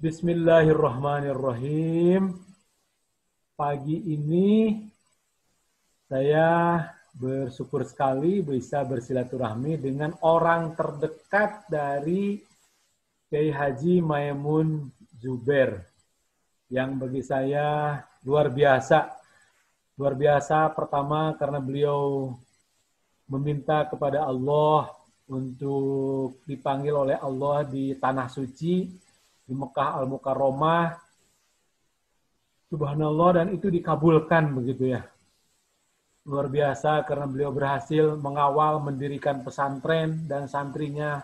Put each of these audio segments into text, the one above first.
Bismillahirrahmanirrahim. Pagi ini saya bersyukur sekali bisa bersilaturahmi dengan orang terdekat dari Kiai Haji Maimun Zubair yang bagi saya luar biasa. Luar biasa pertama karena beliau meminta kepada Allah untuk dipanggil oleh Allah di Tanah Suci, di Mekah Al-Mukarramah, subhanallah, dan itu dikabulkan begitu ya. Luar biasa karena beliau berhasil mengawal mendirikan pesantren dan santrinya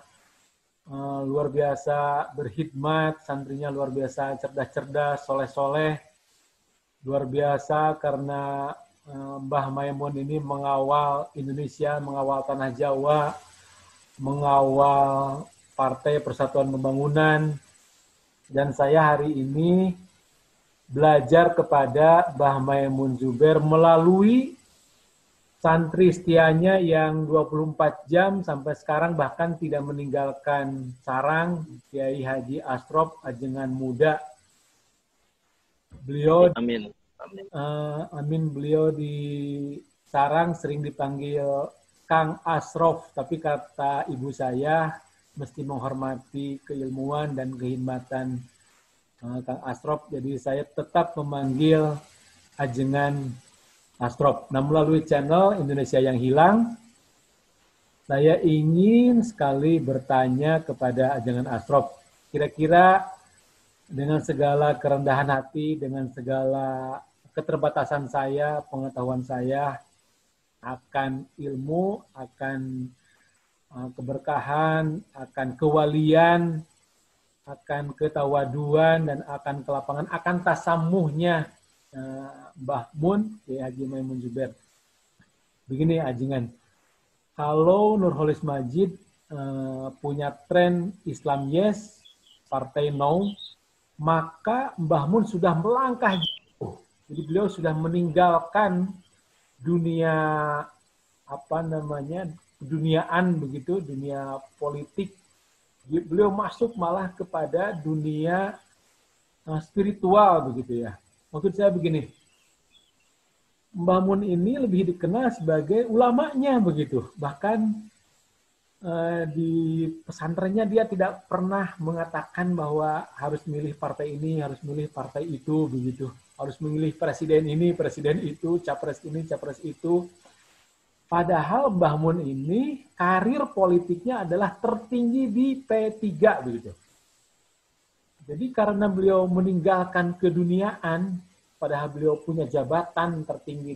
luar biasa berkhidmat, santrinya luar biasa cerdas-cerdas, soleh-soleh. Luar biasa karena Mbah Maimun ini mengawal Indonesia, mengawal Tanah Jawa, mengawal Partai Persatuan Pembangunan. Dan saya hari ini belajar kepada Mbah Maimun Zubair melalui santri setianya yang 24 jam sampai sekarang bahkan tidak meninggalkan sarang, Kiai Haji Asrop Ajengan Muda. Beliau Amin. Amin. Amin, beliau di sarang sering dipanggil Kang Asrop, tapi kata ibu saya mesti menghormati keilmuan dan kehormatan Kang Asrop, jadi saya tetap memanggil Ajengan Asrop. Nah, melalui channel Indonesia yang Hilang, saya ingin sekali bertanya kepada Ajengan Asrop, kira-kira dengan segala kerendahan hati, dengan segala keterbatasan saya, pengetahuan saya akan ilmu, akan keberkahan, akan kewalian, akan ketawaduan, dan akan kelapangan, akan tasamuhnya Mbah Mun, Kiai Haji Maimun Zubair. Begini Ajengan, kalau Nurholis Majid punya tren Islam Yes, Partai No, maka Mbah Mun sudah melangkah jauh. Jadi beliau sudah meninggalkan dunia keduniaan begitu, dunia politik. Beliau masuk malah kepada dunia spiritual begitu ya. Maksud saya begini, Mbah Mun ini lebih dikenal sebagai ulamanya begitu. Bahkan di pesantrennya dia tidak pernah mengatakan bahwa harus milih partai ini, harus milih partai itu begitu. Harus memilih presiden ini, presiden itu, capres ini, capres itu. Padahal Mbah Mun ini karir politiknya adalah tertinggi di P3 begitu. Jadi karena beliau meninggalkan keduniaan, padahal beliau punya jabatan tertinggi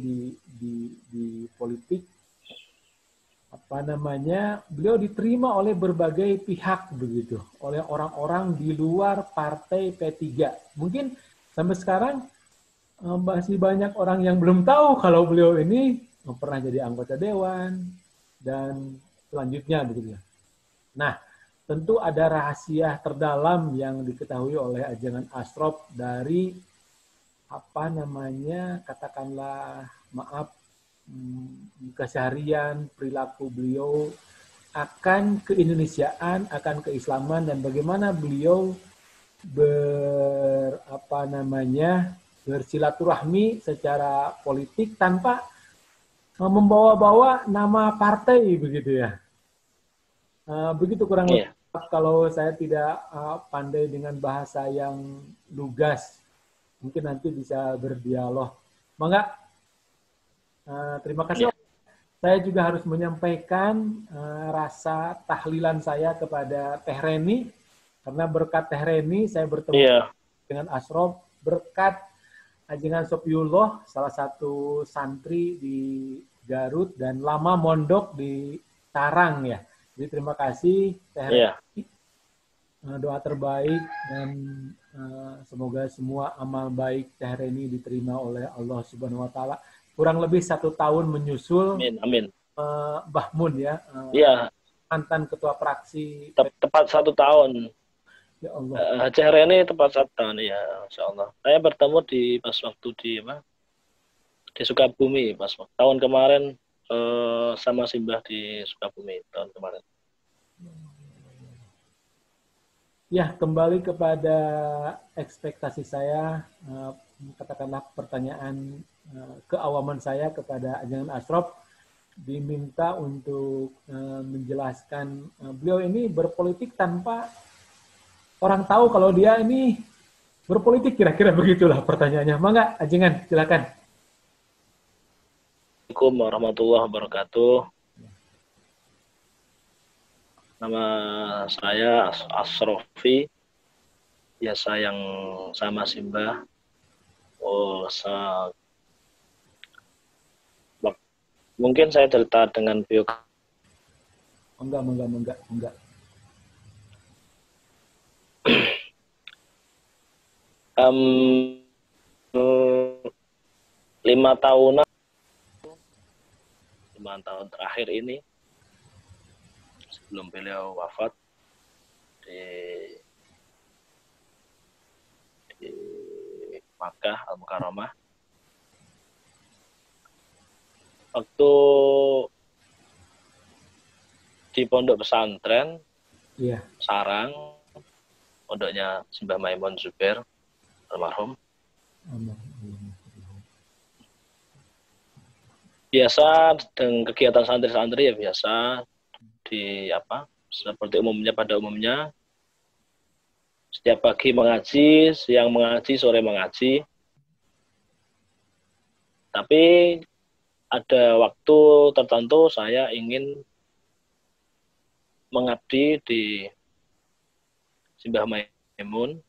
di politik, beliau diterima oleh berbagai pihak begitu, oleh orang-orang di luar partai P3. Mungkin sampai sekarang masih banyak orang yang belum tahu kalau beliau ini pernah jadi anggota dewan dan selanjutnya begitu. Nah, tentu ada rahasia terdalam yang diketahui oleh Ajengan Asrop dari katakanlah maaf, keseharian, perilaku beliau akan keindonesiaan, akan keislaman, dan bagaimana beliau bersilaturahmi secara politik tanpa membawa-bawa nama partai begitu ya. Begitu kurang lebih kalau saya tidak pandai dengan bahasa yang lugas, mungkin nanti bisa berdialog. Mangga, terima kasih. Saya juga harus menyampaikan rasa tahlilan saya kepada Teh Reni, karena berkat Teh Reni saya bertemu dengan Asrop, berkat Ajengan Sopiullah, salah satu santri di Garut dan lama mondok di Tarang ya. Jadi terima kasih Teh Reni. Doa terbaik dan semoga semua amal baik Teh Reni diterima oleh Allah Subhanahu wa taala. Kurang lebih 1 tahun menyusul Mbah Mun ya. Mantan ketua fraksi. Tepat 1 tahun. Ya Allah. Teh Reni tepat 1 tahun ya, Insya Allah. Saya bertemu pas waktu di Sukabumi pas tahun kemarin sama Simbah di Sukabumi tahun kemarin. Ya, kembali kepada ekspektasi saya, katakanlah pertanyaan keawaman saya kepada Ajangan Ashraf, diminta untuk menjelaskan beliau ini berpolitik tanpa orang tahu kalau dia ini berpolitik, kira-kira begitulah pertanyaannya. Mangga, Ajangan, silakan. Assalamualaikum warahmatullahi wabarakatuh. Nama saya Asrofi, biasa yang sama Simba. Mungkin saya cerita dengan bio. Enggak. 5 tahunan, 5 tahun terakhir ini, sebelum beliau wafat di Makkah Al-Mukarramah, waktu di pondok pesantren Sarang, pondoknya Simbah Maimun Zubair almarhum. Biasa dengan kegiatan santri-santri ya biasa di seperti pada umumnya, setiap pagi mengaji, siang mengaji, sore mengaji. Tapi ada waktu tertentu saya ingin mengabdi di Simbah Maimun,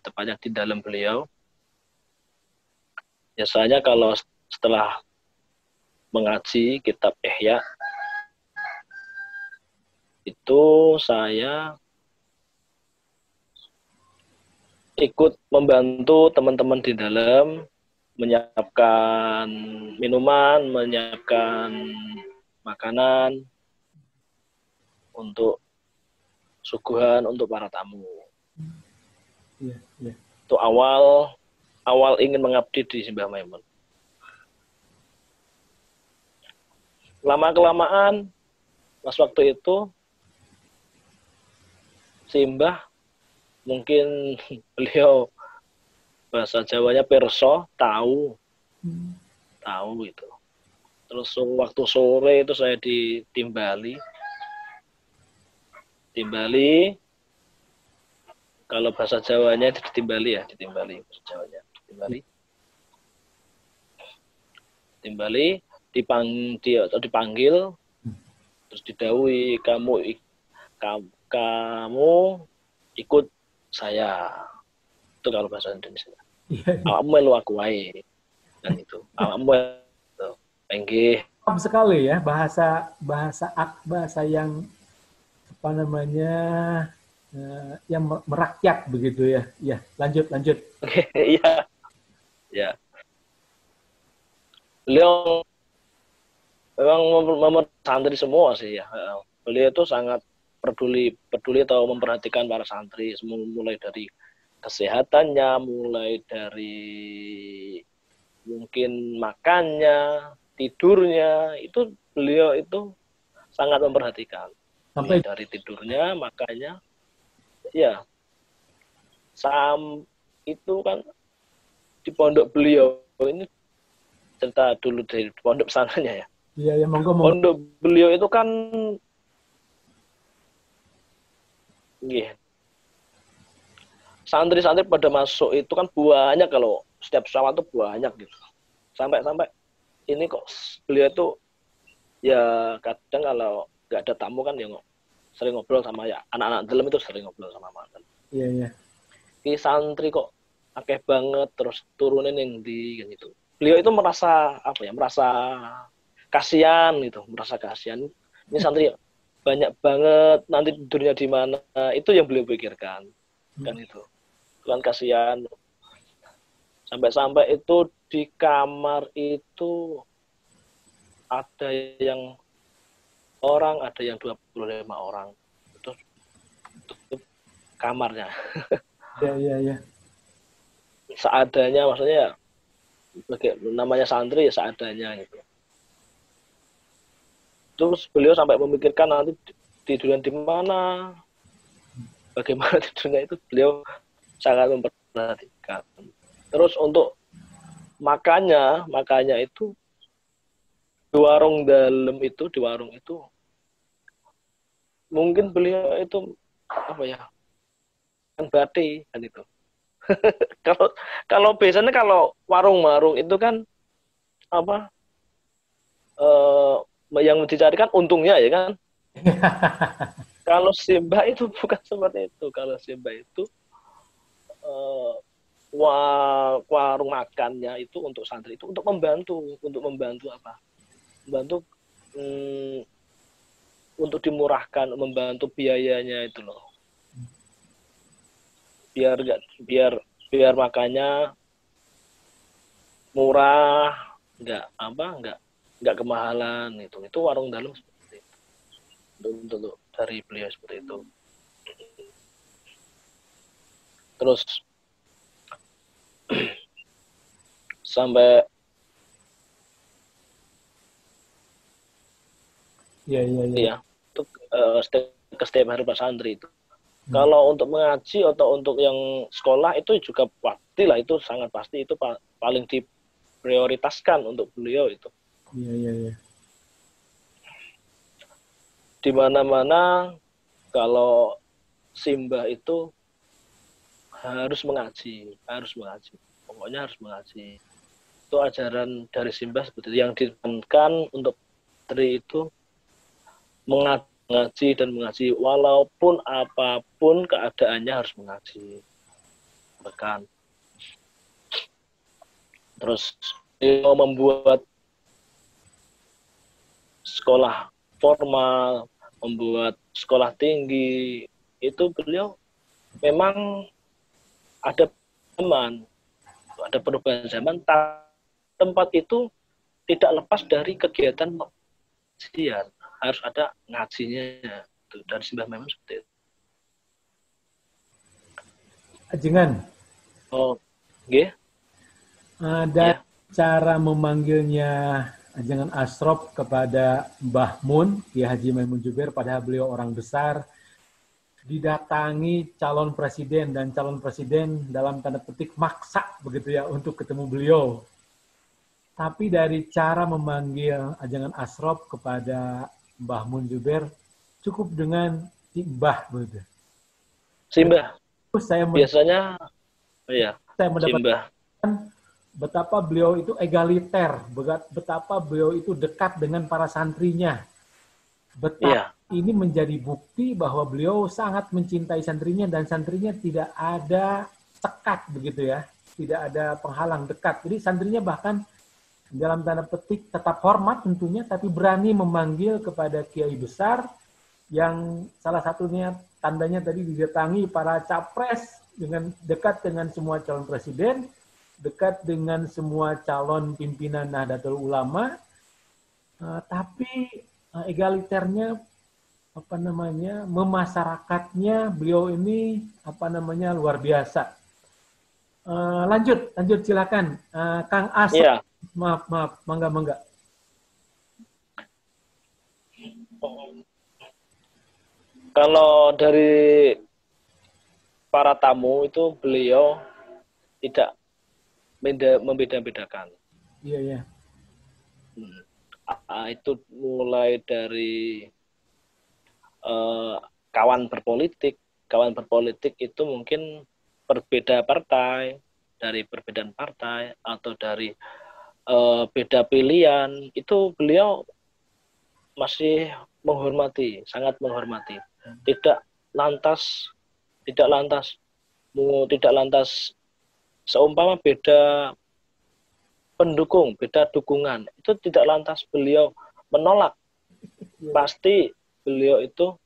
tepatnya di dalam beliau. Biasanya kalau setelah mengaji kitab Ihya, itu saya ikut membantu teman-teman di dalam menyiapkan minuman, menyiapkan makanan untuk suguhan untuk para tamu. Itu awal ingin mengabdi di Simbah Maimun. Lama-kelamaan, pas waktu itu, Simbah, mungkin beliau bahasa Jawanya perso, tahu itu. Terus waktu sore itu saya ditimbali, kalau bahasa Jawanya ditimbali, bahasa Jawanya ditimbali, dipanggil, terus didhawuhi, kamu ikut saya. Itu kalau bahasa Indonesia. Awakmu melu aku wae. Dan itu. Awakmu penggih. Sekali ya bahasa yang yang merakyat begitu ya. Ya, lanjut. Iya. Ya. Beliau memang santri semua sih ya. Beliau itu sangat peduli atau memperhatikan para santri, mulai dari kesehatannya, mulai dari mungkin makannya, tidurnya, itu beliau itu sangat memperhatikan. Sampai dari tidurnya, makannya, ya. Itu kan di pondok beliau ini, cerita dulu dari pondok pesantrennya ya. Iya, monggo. Pondok beliau itu kan santri-santri pada masuk itu kan banyak, kalau setiap pesawat itu banyak gitu. Sampai ini kok beliau itu ya kadang kalau nggak ada tamu kan ya sering ngobrol sama ya anak-anak dalam, itu sering ngobrol sama mantan. Iya. Ki santri kok akeh banget, terus turunin yang di gitu. Beliau itu merasa kasihan gitu, Ini santri banyak banget, nanti tidurnya di mana? Itu yang beliau pikirkan. Kan itu. Kan kasihan. Sampai itu di kamar itu ada yang 25 orang. Itu kamarnya. Iya. Seadanya, maksudnya namanya santri ya seadanya gitu. Terus beliau sampai memikirkan nanti tidurnya di mana, bagaimana tidurnya itu beliau sangat memperhatikan. Terus untuk makannya itu di warung itu mungkin beliau itu apa ya, kan batik kan itu. Kalau kalau biasanya kalau warung-warung itu kan apa yang dicarikan untungnya ya kan. Kalau Simbah itu bukan seperti itu. Kalau Simbah itu eh, warung makannya itu untuk santri itu untuk membantu apa? Membantu untuk dimurahkan, membantu biayanya itu loh. Biar makannya murah, nggak kemahalan itu. Itu warung dalam seperti itu. Untuk dari beliau seperti itu. Terus sampai Iya. Untuk ke setiap hari Pak Santri itu. Kalau untuk mengaji atau untuk yang sekolah itu juga pastilah, itu sangat pasti, itu paling diprioritaskan untuk beliau itu. Iya. Di mana-mana kalau Simbah itu harus mengaji. Pokoknya harus mengaji. Itu ajaran dari Simbah seperti itu. Yang ditekankan untuk santri itu mengaji dan mengaji, walaupun apapun keadaannya harus mengaji. Bahkan terus beliau membuat sekolah formal, membuat sekolah tinggi, itu beliau memang ada perubahan zaman. Tempat itu tidak lepas dari kegiatan pengajian, harus ada ngajinya. Itu dari Simbah memang seperti itu. Ajengan. Oh, nggih. Ada cara memanggilnya Ajengan Asrop kepada Mbah Mun, Kiai Haji Maimun Juber, padahal beliau orang besar, didatangi calon presiden, dan calon presiden dalam tanda petik maksa begitu ya untuk ketemu beliau. Tapi dari cara memanggil Ajengan Asrop kepada Mbah Mun Juber cukup dengan Mbah begitu. Simbah. Saya biasanya saya mendapatkan betapa beliau itu egaliter, betapa beliau itu dekat dengan para santrinya. Betapa ini menjadi bukti bahwa beliau sangat mencintai santrinya, dan santrinya tidak ada sekat begitu ya, tidak ada penghalang, dekat. Jadi santrinya bahkan dalam tanda petik tetap hormat tentunya, tapi berani memanggil kepada kiai besar yang salah satunya tandanya tadi didatangi para capres, dengan dekat dengan semua calon presiden, dekat dengan semua calon pimpinan Nahdlatul Ulama, tapi egaliternya memasyarakatnya beliau ini luar biasa. Lanjut silakan Kang As. Iya. Maaf, mangga. Kalau dari para tamu itu beliau tidak membeda-bedakan. Iya. Itu mulai dari kawan berpolitik itu mungkin berbeda partai, dari perbedaan partai atau dari beda pilihan, itu beliau masih menghormati, sangat menghormati. Tidak lantas seumpama beda pendukung, beda dukungan, itu tidak lantas beliau menolak. Pasti beliau itu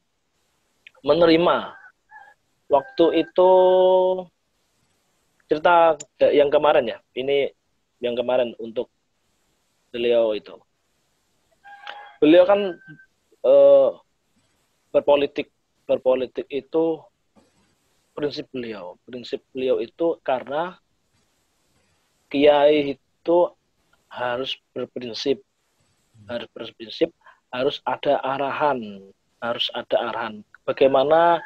menerima. Waktu itu cerita yang kemarin ya, ini yang kemarin untuk beliau itu. Beliau kan berpolitik itu prinsip beliau itu karena kiai itu harus berprinsip, harus ada arahan, bagaimana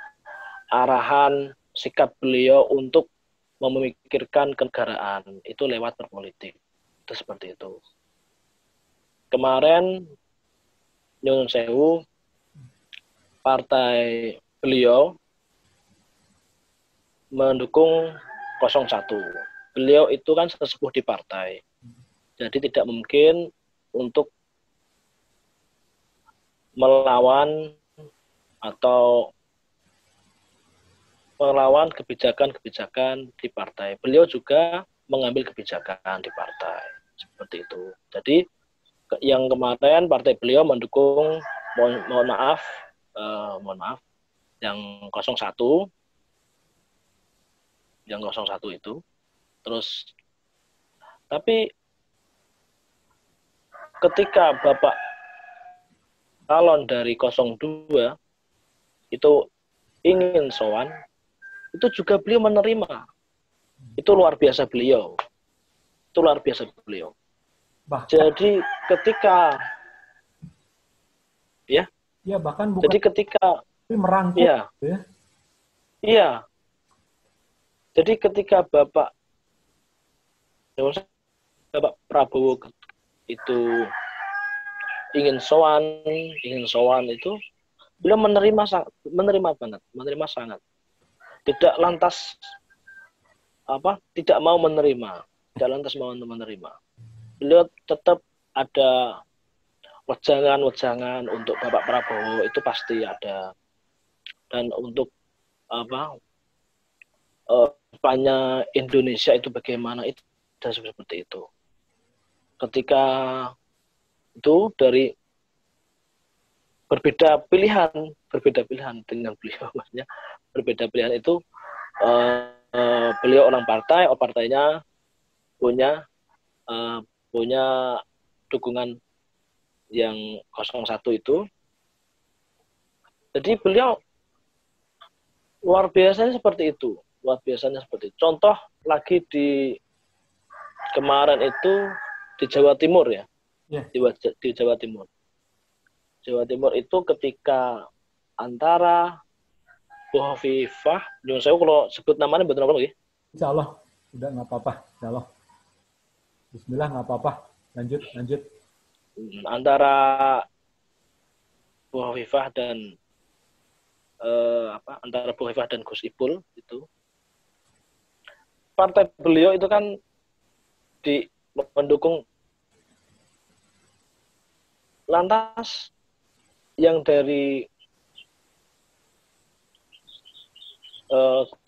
arahan sikap beliau untuk memikirkan kenegaraan itu lewat berpolitik. Itu seperti itu. Kemarin nyuwun sewu partai beliau mendukung 01. Beliau itu kan sesepuh di partai. Jadi tidak mungkin untuk melawan atau melawan kebijakan-kebijakan di partai. Beliau juga mengambil kebijakan di partai. Seperti itu. Jadi yang kemarin partai beliau mendukung, mohon maaf, yang 01, itu. Terus, tapi ketika Bapak calon dari 02 itu ingin sowan, itu juga beliau menerima. Itu luar biasa beliau. Bahkan, jadi ketika bahkan bukan jadi ketika merangkul ya. Iya. Jadi ketika Bapak Prabowo itu ingin sowan itu beliau menerima sangat. Tidak lantas tidak mau menerima. Beliau tetap ada wejangan untuk Bapak Prabowo itu pasti ada. Dan untuk depannya Indonesia itu bagaimana itu dan seperti itu. Ketika itu dari berbeda pilihan dengan beliau, maksudnya berbeda pilihan itu beliau orang partai, partainya punya dukungan yang 01 itu. Jadi beliau luar biasanya seperti itu. Contoh lagi di kemarin itu di Jawa Timur ya. Di Jawa Timur. Jawa Timur itu ketika antara Bu Hovifah, saya kalau sebut namanya betul apa lagi? Insya Allah, udah nggak apa-apa. Insya Allah. Bismillah nggak apa-apa. Lanjut. Antara Bu Hovifah dan antara Bu Hovifah dan Gus Ipul itu, partai beliau itu kan mendukung. Lantas yang dari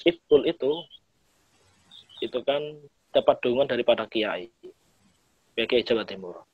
Ipul itu kan dapat dukungan daripada Kiai Jawa Timur.